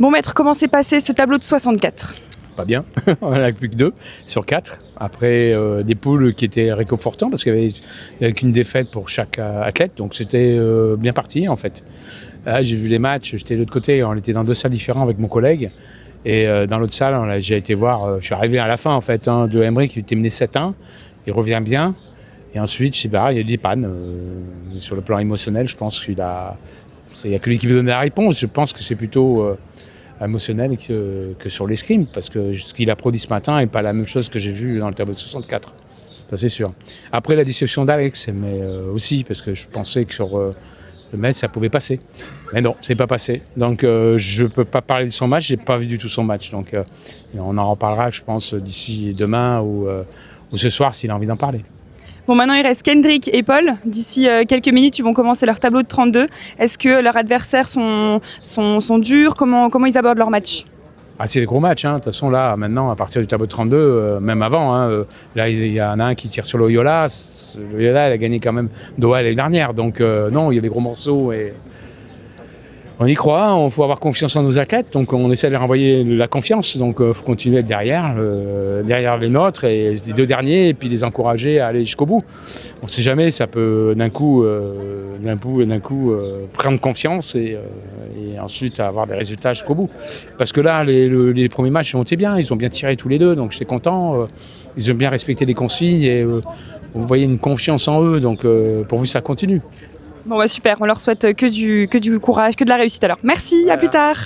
Bon maître, comment s'est passé ce tableau de 64? Pas bien, on n'en a plus que 2 sur 4. Après des poules qui étaient réconfortantes parce qu'il n'y avait qu'une défaite pour chaque athlète, donc c'était bien parti en fait. Là, j'ai vu les matchs, j'étais de l'autre côté, on était dans 2 salles différentes avec mon collègue. Et dans l'autre salle, j'ai été voir, je suis arrivé à la fin en fait, de Emmerich qui était mené 7-1, il revient bien. Et ensuite, je sais pas, il y a eu des pannes sur le plan émotionnel, je pense qu'il a... Il n'y a que lui qui peut donner la réponse, je pense que c'est plutôt... émotionnel que sur l'escrime, parce que ce qu'il a produit ce matin n'est pas la même chose que j'ai vu dans le tableau de 64. Ça c'est sûr. Après la déception d'Alex, mais aussi parce que je pensais que sur le match ça pouvait passer. Mais non, c'est pas passé. Donc je peux pas parler de son match, j'ai pas vu du tout son match. Donc on en reparlera, je pense, d'ici demain ou ce soir s'il a envie d'en parler. Bon, maintenant il reste Kendrick et Paul. D'ici quelques minutes, ils vont commencer leur tableau de 32. Est-ce que leurs adversaires sont durs? Comment ils abordent leur match? Ah, c'est des gros matchs, hein. De toute façon, là, maintenant, à partir du tableau de 32, même avant, hein, là, il y en a un qui tire sur Loyola. Loyola, elle a gagné quand même Doha l'année dernière. Donc, non, il y a des gros morceaux et on y croit. Il faut avoir confiance en nos athlètes. Donc, on essaie de leur envoyer la confiance. Donc, il faut continuer à être derrière les nôtres et les 2 derniers et puis les encourager à aller jusqu'au bout. On ne sait jamais, ça peut d'un coup prendre confiance et ensuite avoir des résultats jusqu'au bout. Parce que là, les premiers matchs ont été bien, ils ont bien tiré tous les 2, donc j'étais content. Ils ont bien respecté les consignes et vous voyez une confiance en eux, donc pourvu que ça continue. Bon, bah super, on leur souhaite que du courage, que de la réussite alors. Merci, voilà. À plus tard.